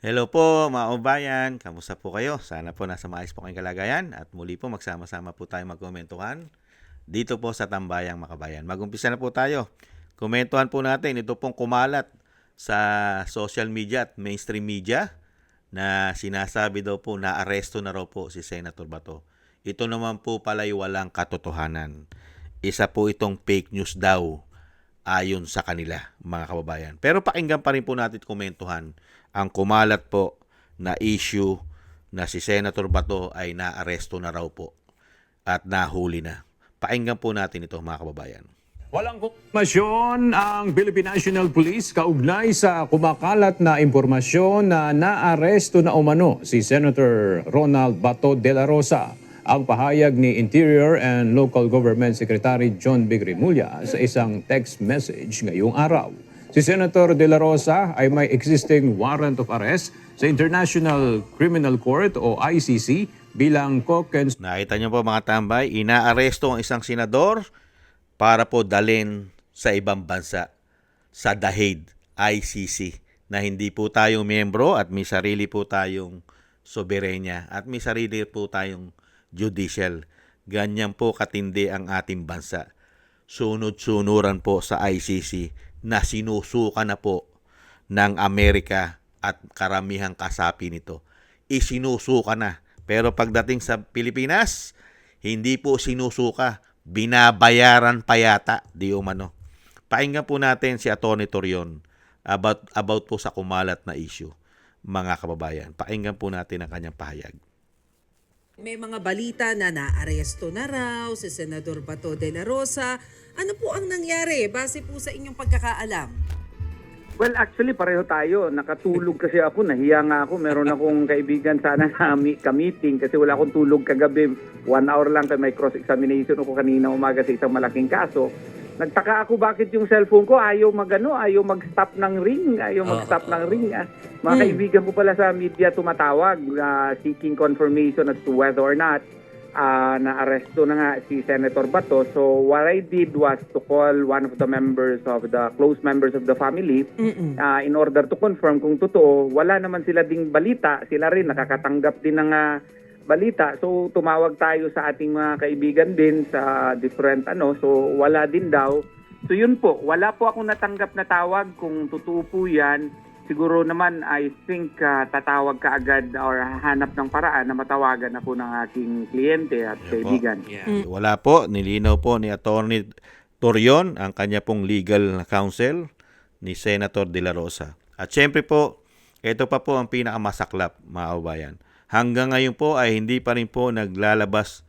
Hello po mga kababayan, kamusta po kayo? Sana po nasa maayos po kayong kalagayan at muli po magsama-sama po tayo magkomentuhan dito po sa Tambayang Makabayan. Mag-umpisa na po tayo. Komentuhan po natin ito pong kumalat sa social media at mainstream media na sinasabi daw po na aresto na raw po si Senator Bato. Ito naman po pala'y walang katotohanan. Isa po itong fake news daw ayon sa kanila, mga kababayan. Pero pakinggan pa rin po natin komentuhan ang kumalat po na issue na si Senator Bato ay naaresto na raw po at nahuli na. Pakinggan po natin ito, mga kababayan. Walang kumpirmasyon ang Philippine National Police kaugnay sa kumakalat na impormasyon na naaresto na umano si Senator Ronald Bato de la Rosa. Ang pahayag ni Interior and Local Government Secretary John B. Rimulya sa isang text message ngayong araw. Si Senator de la Rosa ay may existing warrant of arrest sa International Criminal Court o ICC bilang co-cons. Nakita niyo po mga tambay, inaaresto ang isang senador para po dalhin sa ibang bansa sa The Hague, ICC, na hindi po tayong miyembro at may sarili po tayong soberenya at may sarili po tayong judicial. Ganyan po katindi ang ating bansa. Sunod-sunuran po sa ICC na sinusuka na po ng Amerika at karamihang kasapi nito. Isinusuka na. Pero pagdating sa Pilipinas, hindi po sinusuka, binabayaran pa yata, di umano. Pakinggan po natin si Atty. Torion about po sa kumalat na issue, mga kababayan. Pakinggan po natin ang kanyang pahayag. May mga balita na naaresto na raw si Senador Bato de la Rosa. Ano po ang nangyari base po sa inyong pagkakaalam? Well, actually, pareho tayo. Nakatulog kasi ako. Nahiya nga ako. Meron akong kaibigan sana na ka-meeting kasi wala akong tulog kagabi. 1 hour lang kay may cross-examination ako kanina umaga sa isang malaking kaso. Nagtaka ako bakit yung cellphone ko ayaw ayaw mag-stop ng ring. Mga kaibigan ko pala sa media tumatawag seeking confirmation as to whether or not na-aresto na nga si Senator Bato. So what I did was to call one of the close members of the family in order to confirm kung totoo. Wala naman sila ding balita. Sila rin nakakatanggap din ng balita. So tumawag tayo sa ating mga kaibigan din sa different so wala din daw. So yun po, wala po akong natanggap na tawag kung totoo po yan. Siguro naman I think tatawag ka agad or hanap ng paraan na matawagan ako ng aking kliyente at kaibigan. Wala po, nilinaw po ni Atty. Torion ang kanya pong legal counsel ni Senator De La Rosa. At syempre po, ito pa po ang pinakamasaklap, mga kababayan. Hanggang ngayon po ay hindi pa rin po naglalabas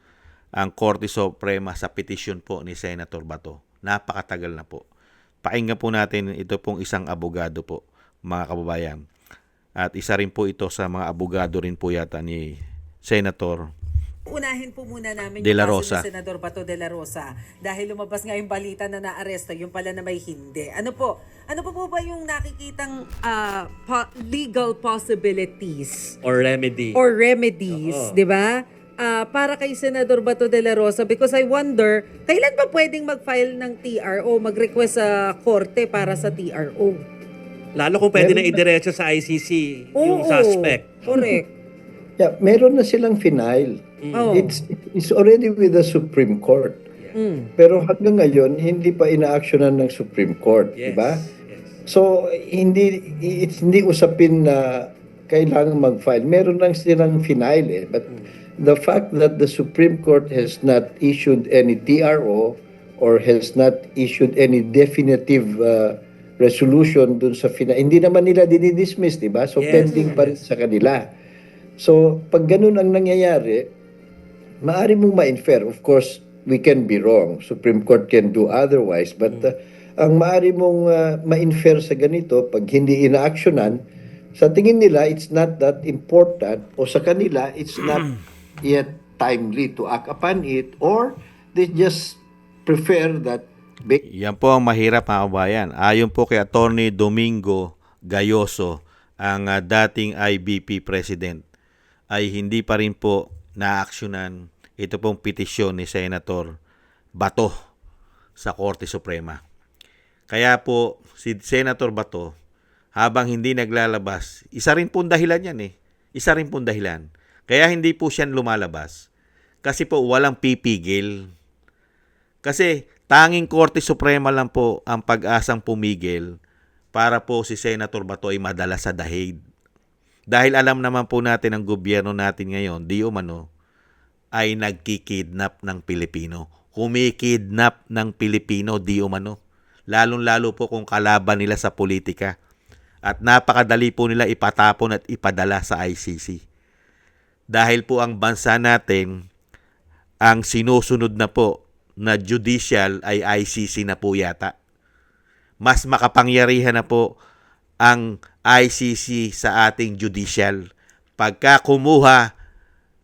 ang Korte Suprema sa petisyon po ni Senator Bato. Napakatagal na po. Pakinggan po natin ito pong isang abogado po, mga kababayan. At isa rin po ito sa mga abogado rin po yata ni Senator Unahin po muna namin De La yung Rosa. kaso ni Senador Bato de la Rosa dahil lumabas nga yung balita na naaresto, yung pala na may hindi. Ano po ba yung nakikitang legal possibilities Or remedy. or remedies, Oo. di ba? Para kay Senador Bato de la Rosa, because I wonder, kailan ba pwedeng mag-file ng TRO, mag-request sa korte para sa TRO? Lalo kung pwede na idiretso sa ICC yung suspect. Correct. Yeah, meron na silang final. Oo. It's already with the Supreme Court. Pero hanggang ngayon hindi pa ina-actionan ng Supreme Court, di Yes. ba? Yes. So hindi usapin na kailangan mag-file. Meron lang silang final eh. But the fact that the Supreme Court has not issued any TRO or has not issued any definitive resolution dun sa final, hindi naman nila dinidismiss, di ba? So Yes. pending pa rin sa kanila. So pag ganun ang nangyayari, maaari mong ma-infer. Of course, we can be wrong. Supreme Court can do otherwise. But ang maaari mong ma-infer sa ganito, pag hindi ina-actionan, sa tingin nila, it's not that important. O sa kanila, it's not yet timely to act upon it. Or they just prefer that Yan po ang mahirap, mga kababayan. Ayon po kay Atty. Domingo Gayoso, ang dating IBP President, ay hindi pa rin po na-actionan ito pong petisyon ni Senator Bato sa Korte Suprema. Kaya po si Senator Bato habang hindi naglalabas, isa rin pong dahilan yan eh. Isa rin pong dahilan. Kaya hindi po siya lumalabas. Kasi po walang pipigil. Kasi tanging Korte Suprema lang po ang pag-asang pumigil para po si Senator Bato ay madala sa dahig. Dahil alam naman po natin ang gobyerno natin ngayon, di umano, ay nagkikidnap ng Pilipino. Kumikidnap ng Pilipino, di umano. Lalong-lalo po kung kalaban nila sa politika. At napakadali po nila ipatapon at ipadala sa ICC. Dahil po ang bansa natin, ang sinusunod na po na judicial ay ICC na po yata. Mas makapangyarihan na po ang ICC sa ating judicial. Pagka kumuha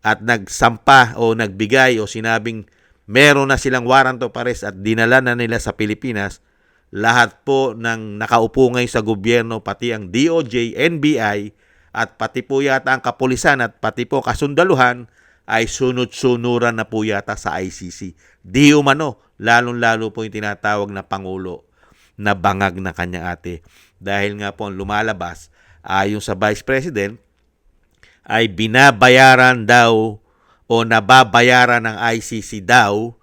at nagsampa o nagbigay o sinabing meron na silang warrant of arrest at dinala na nila sa Pilipinas, lahat po ng nakaupo ngayon sa gobyerno, pati ang DOJ, NBI, at pati po yata ang kapulisan at pati po kasundaluhan ay sunod-sunuran na po yata sa ICC. Di umano, lalong-lalo po yung tinatawag na Pangulo na bangag na kanyang ate. Dahil nga po ang lumalabas, ayon sa Vice President, ay binabayaran daw o nababayaran ng ICC daw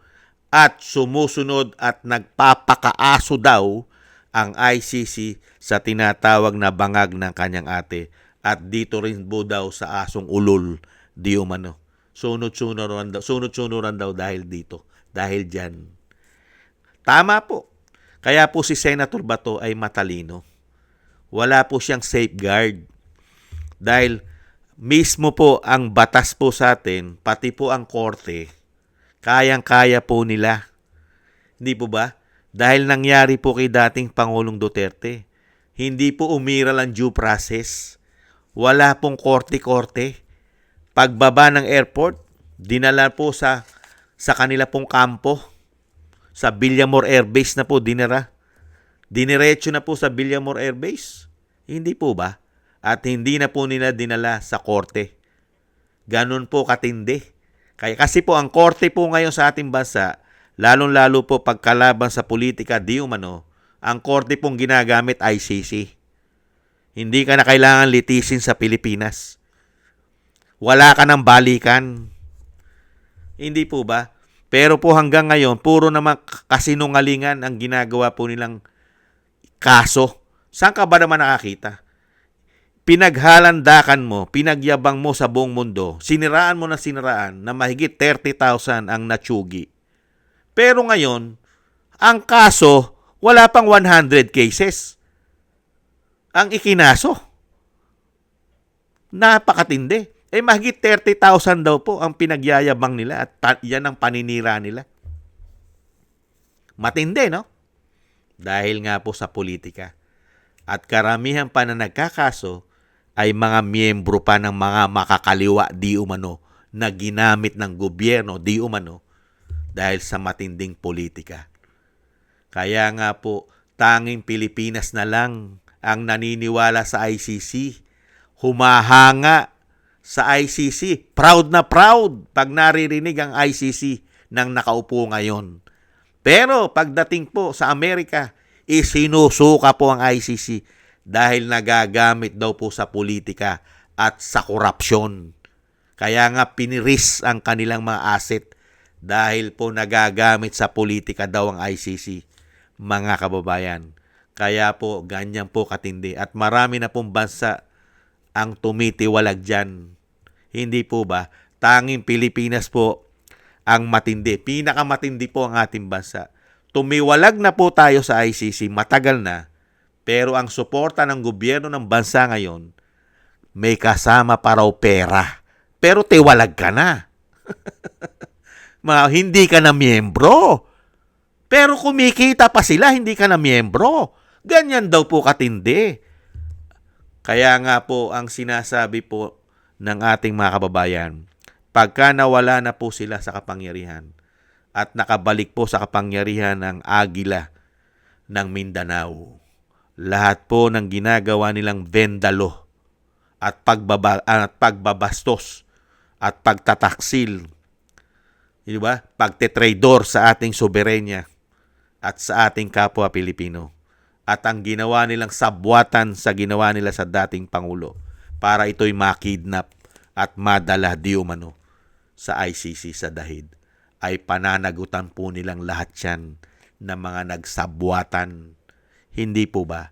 at sumusunod at nagpapakaaso daw ang ICC sa tinatawag na bangag ng kanyang ate. At dito rin po daw sa asong ulol, di umano. Sunod-sunuran daw dahil dito. Dahil dyan. Tama po. Kaya po si Senator Bato ay matalino. Wala po siyang safeguard. Dahil mismo po ang batas po sa atin, pati po ang korte, kayang-kaya po nila. Hindi po ba? Dahil nangyari po kay dating Pangulong Duterte. Hindi po umiral ang due process. Wala pong korte-korte. Pagbaba ng airport, dinala po sa kanila pong kampo. Sa Villamor Air Base na po dinara. Diniretso na po sa Villamor Air Base. Hindi po ba? At hindi na po nila dinala sa korte. Ganun po katindi. Kasi po ang korte po ngayon sa ating bansa, lalong-lalo po pagkalaban sa politika, di umano, ang korte pong ginagamit ICC. Hindi ka na kailangan litisin sa Pilipinas. Wala ka ng balikan. Hindi po ba? Pero po hanggang ngayon, puro naman kasinungalingan ang ginagawa po nilang kaso. Saan ka ba naman nakakita? Pinaghalandakan mo, pinagyabang mo sa buong mundo, siniraan mo na mahigit 30,000 ang natsugi. Pero ngayon, ang kaso, wala pang 100 cases. Ang ikinaso. Napakatindi. Mahigit 30,000 daw po ang pinagyayabang nila at yan ang paninira nila. Matindi, no? Dahil nga po sa politika. At karamihan pa na nagkakaso ay mga miyembro pa ng mga makakaliwa di umano na ginamit ng gobyerno di umano dahil sa matinding politika. Kaya nga po, tanging Pilipinas na lang ang naniniwala sa ICC. Humahanga sa ICC. Proud na proud pag naririnig ang ICC ng nakaupo ngayon. Pero pagdating po sa Amerika, isinusuka po ang ICC dahil nagagamit daw po sa politika at sa korupsyon. Kaya nga piniris ang kanilang mga asset dahil po nagagamit sa politika daw ang ICC, mga kababayan. Kaya po ganyan po katindi at marami na pong bansa ang tumitiwalag dyan. Hindi po ba? Tanging Pilipinas po ang matindi. Pinakamatindi po ang ating bansa. Tumiwalag na po tayo sa ICC, matagal na. Pero ang suporta ng gobyerno ng bansa ngayon, may kasama pa raw pera. Pero tiwalag ka na. Hindi ka na miyembro. Pero kumikita pa sila, hindi ka na miyembro. Ganyan daw po katindi. Kaya nga po ang sinasabi po ng ating mga kababayan, pagka nawala na po sila sa kapangyarihan at nakabalik po sa kapangyarihan ng Agila ng Mindanao, lahat po ng ginagawa nilang vendalo at pagbabastos at pagtataksil, di ba? Pagtetraidor sa ating soberenya at sa ating kapwa Pilipino at ang ginawa nilang sabwatan sa ginawa nila sa dating Pangulo para ito'y makidnap at madala di umano sa ICC sa dahid, ay pananagutan po nilang lahat yan ng mga nagsabwatan. Hindi po ba?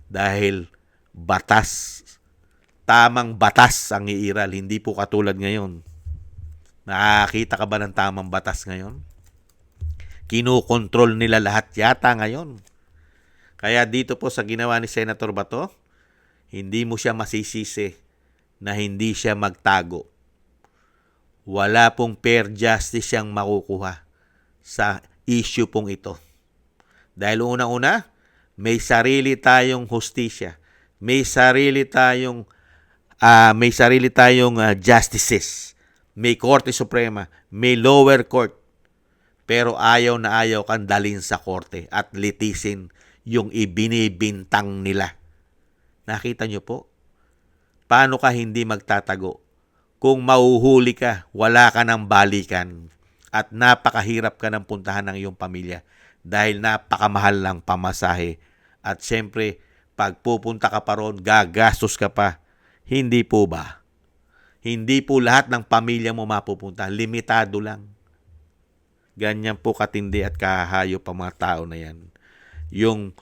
Dahil batas, tamang batas ang iiral, hindi po katulad ngayon. Nakakita ka ba ng tamang batas ngayon? Kinukontrol nila lahat yata ngayon. Kaya dito po sa ginawa ni Senator Bato, hindi mo siya masisisi na hindi siya magtago. Wala pong fair justice siyang makukuha sa issue pong ito. Dahil unang-una, may sarili tayong hustisya. May sarili tayong justices. May Korte Suprema, may lower court. Pero ayaw na ayaw kang dalhin sa korte at litisin yung ibinibintang nila. Nakita nyo po? Paano ka hindi magtatago? Kung mauhuli ka, wala ka ng balikan at napakahirap ka ng puntahan ng iyong pamilya dahil napakamahal lang pamasahe. At siyempre, pag pupunta ka pa ron, gagastos ka pa. Hindi po ba? Hindi po lahat ng pamilya mo mapupunta. Limitado lang. Ganyan po katindi at kahayop ang mga tao na yan. Yung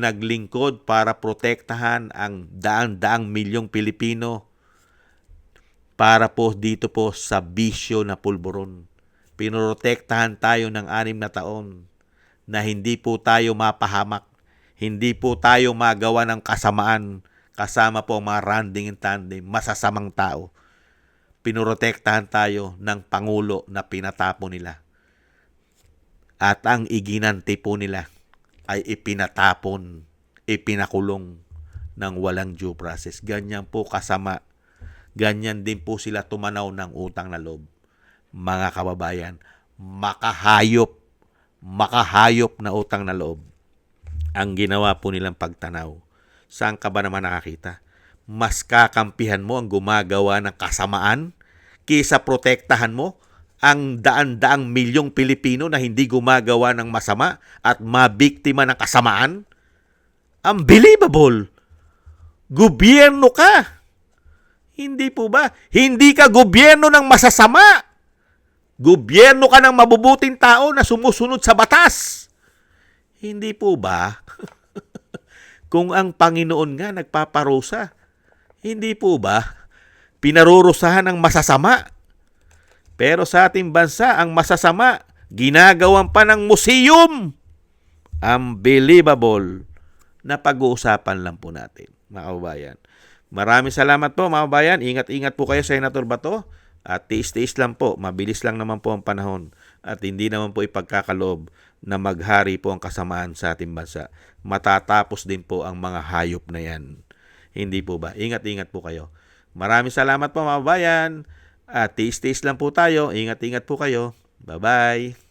naglingkod para protektahan ang daang-daang milyong Pilipino para po dito po sa bisyo na pulburon. Pinoprotektahan tayo ng 6 na taon na hindi po tayo mapahamak, hindi po tayo magawa ng kasamaan kasama po ang mga randing and tandem, masasamang tao. Pinoprotektahan tayo ng Pangulo na pinatapo nila. At ang iginanti po nila ay ipinatapon, ipinakulong ng walang due process. Ganyan po kasama. Ganyan din po sila tumanaw ng utang na loob. Mga kababayan, makahayop na utang na loob ang ginawa po nilang pagtanaw. Saan ka ba naman nakakita? Mas kakampihan mo ang gumagawa ng kasamaan kaysa protektahan mo ang daan-daang milyong Pilipino na hindi gumagawa ng masama at mabiktima ng kasamaan? Unbelievable! Gobyerno ka! Hindi po ba? Hindi ka gobyerno ng masasama! Gobyerno ka ng mabubuting tao na sumusunod sa batas! Hindi po ba? Kung ang Panginoon nga nagpaparusa, hindi po ba pinarurusahan ng masasama? Pero sa ating bansa, ang masasama, ginagawan pa ng museum. Unbelievable na pag-uusapan lang po natin, mga kababayan. Maraming salamat po, mga kababayan. Ingat-ingat po kayo, Senator Bato. At tiis-tiis lang po, mabilis lang naman po ang panahon. At hindi naman po ipagkakaloob na maghari po ang kasamaan sa ating bansa. Matatapos din po ang mga hayop na yan. Hindi po ba? Ingat-ingat po kayo. Maraming salamat po, mga kababayan. At tiis-tiis lang po tayo. Ingat-ingat po kayo. Bye-bye.